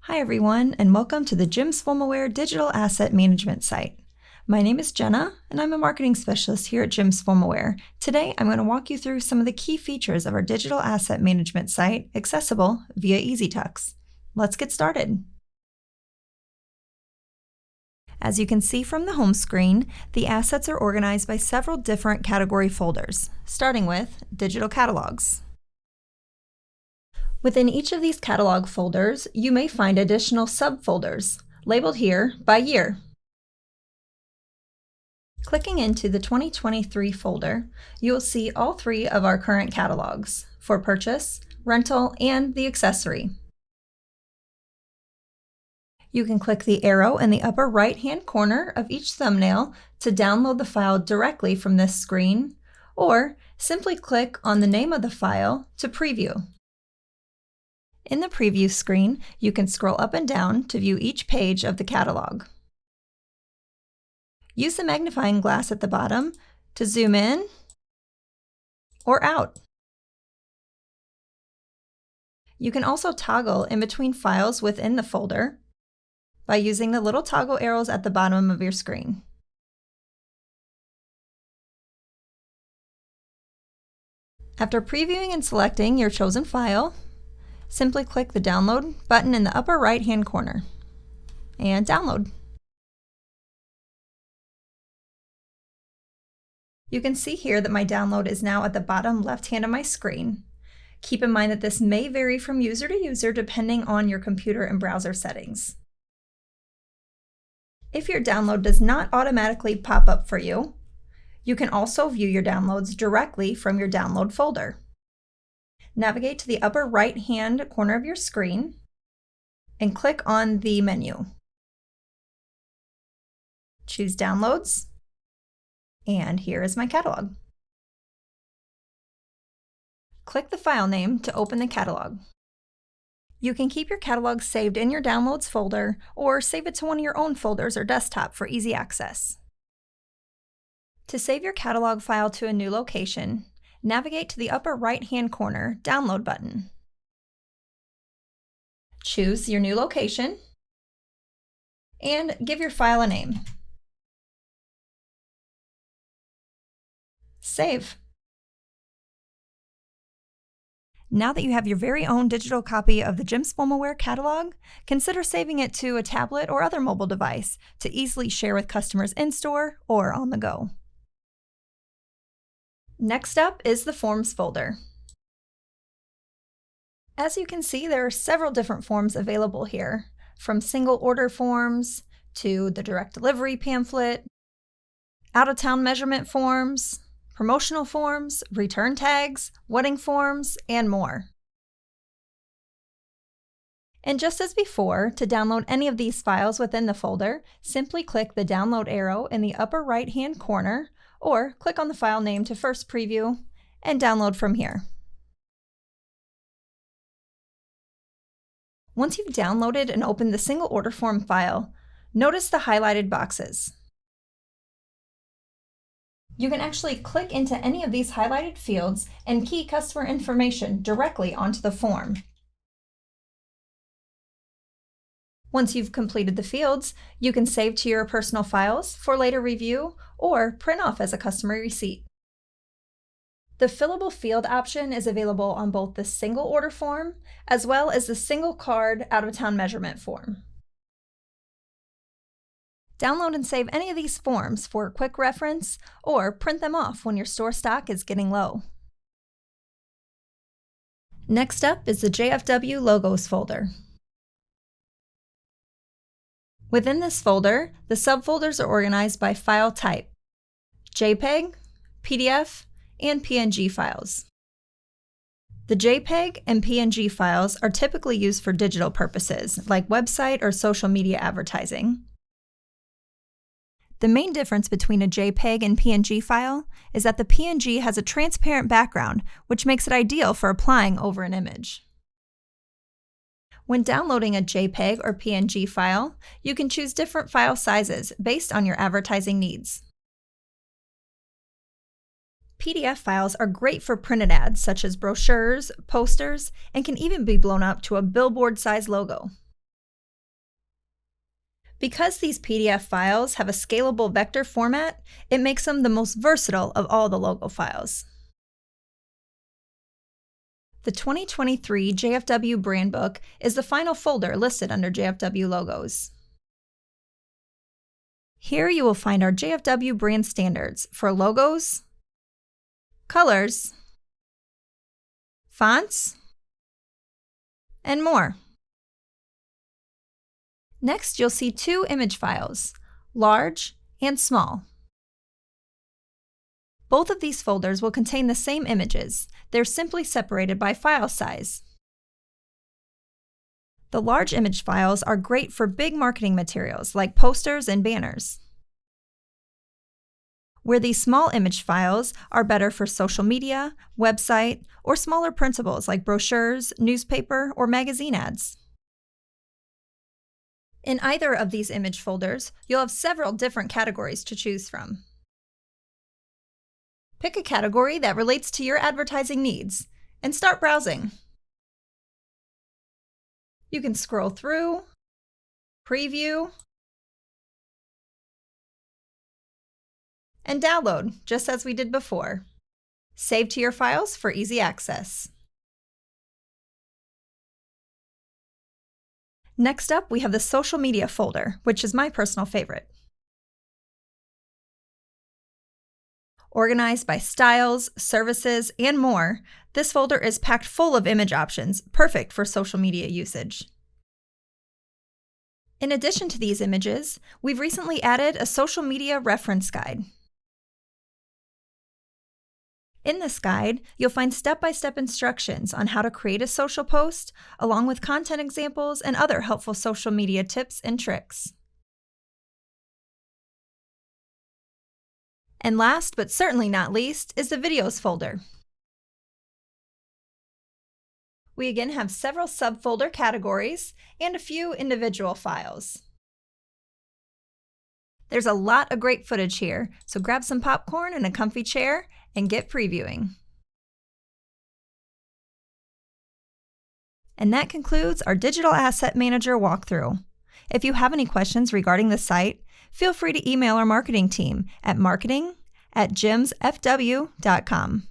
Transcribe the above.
Hi everyone, and welcome to the Jim Swimwear Digital Asset Management site. My name is Jenna, and I'm a marketing specialist here at Jim Swimwear. Today, I'm going to walk you through some of the key features of our digital asset management site, accessible via EasyTux. Let's get started. As you can see from the home screen, the assets are organized by several different category folders, starting with Digital Catalogs. Within each of these catalog folders, you may find additional subfolders, labeled here by year. Clicking into the 2023 folder, you will see all three of our current catalogs for purchase, rental, and the accessory. You can click the arrow in the upper right-hand corner of each thumbnail to download the file directly from this screen, or simply click on the name of the file to preview. In the preview screen, you can scroll up and down to view each page of the catalog. Use the magnifying glass at the bottom to zoom in or out. You can also toggle in between files within the folder by using the little toggle arrows at the bottom of your screen. After previewing and selecting your chosen file, simply click the Download button in the upper right-hand corner and download. You can see here that my download is now at the bottom left-hand of my screen. Keep in mind that this may vary from user to user depending on your computer and browser settings. If your download does not automatically pop up for you, you can also view your downloads directly from your download folder. Navigate to the upper right-hand corner of your screen and click on the menu. Choose Downloads, and here is my catalog. Click the file name to open the catalog. You can keep your catalog saved in your Downloads folder or save it to one of your own folders or desktop for easy access. To save your catalog file to a new location, navigate to the upper right-hand corner Download button. Choose your new location and give your file a name. Save. Now that you have your very own digital copy of the Jim Swimwear catalog, consider saving it to a tablet or other mobile device to easily share with customers in-store or on the go. Next up is the Forms folder. As you can see, there are several different forms available here, from single order forms to the direct delivery pamphlet, out-of-town measurement forms, promotional forms, return tags, wedding forms, and more. And just as before, to download any of these files within the folder, simply click the download arrow in the upper right-hand corner, or click on the file name to first preview and download from here. Once you've downloaded and opened the single order form file, notice the highlighted boxes. You can actually click into any of these highlighted fields and key customer information directly onto the form. Once you've completed the fields, you can save to your personal files for later review or print off as a customer receipt. The fillable field option is available on both the single order form as well as the single card out-of-town measurement form. Download and save any of these forms for a quick reference or print them off when your store stock is getting low. Next up is the JFW Logos folder. Within this folder, the subfolders are organized by file type: JPEG, PDF, and PNG files. The JPEG and PNG files are typically used for digital purposes, like website or social media advertising. The main difference between a JPEG and PNG file is that the PNG has a transparent background, which makes it ideal for applying over an image. When downloading a JPEG or PNG file, you can choose different file sizes based on your advertising needs. PDF files are great for printed ads such as brochures, posters, and can even be blown up to a billboard-sized logo. Because these PDF files have a scalable vector format, it makes them the most versatile of all the logo files. The 2023 JFW brand book is the final folder listed under JFW logos. Here you will find our JFW brand standards for logos, colors, fonts, and more. Next, you'll see two image files, large and small. Both of these folders will contain the same images. They're simply separated by file size. The large image files are great for big marketing materials like posters and banners, where these small image files are better for social media, website, or smaller printables like brochures, newspaper, or magazine ads. In either of these image folders, you'll have several different categories to choose from. Pick a category that relates to your advertising needs and start browsing. You can scroll through, preview, and download, just as we did before. Save to your files for easy access. Next up, we have the social media folder, which is my personal favorite. Organized by styles, services, and more, this folder is packed full of image options, perfect for social media usage. In addition to these images, we've recently added a social media reference guide. In this guide, you'll find step-by-step instructions on how to create a social post, along with content examples and other helpful social media tips and tricks. And last, but certainly not least, is the videos folder. We again have several subfolder categories and a few individual files. There's a lot of great footage here, so grab some popcorn and a comfy chair and get previewing. And that concludes our Digital Asset Manager walkthrough. If you have any questions regarding the site, feel free to email our marketing team at marketing@jimsfw.com.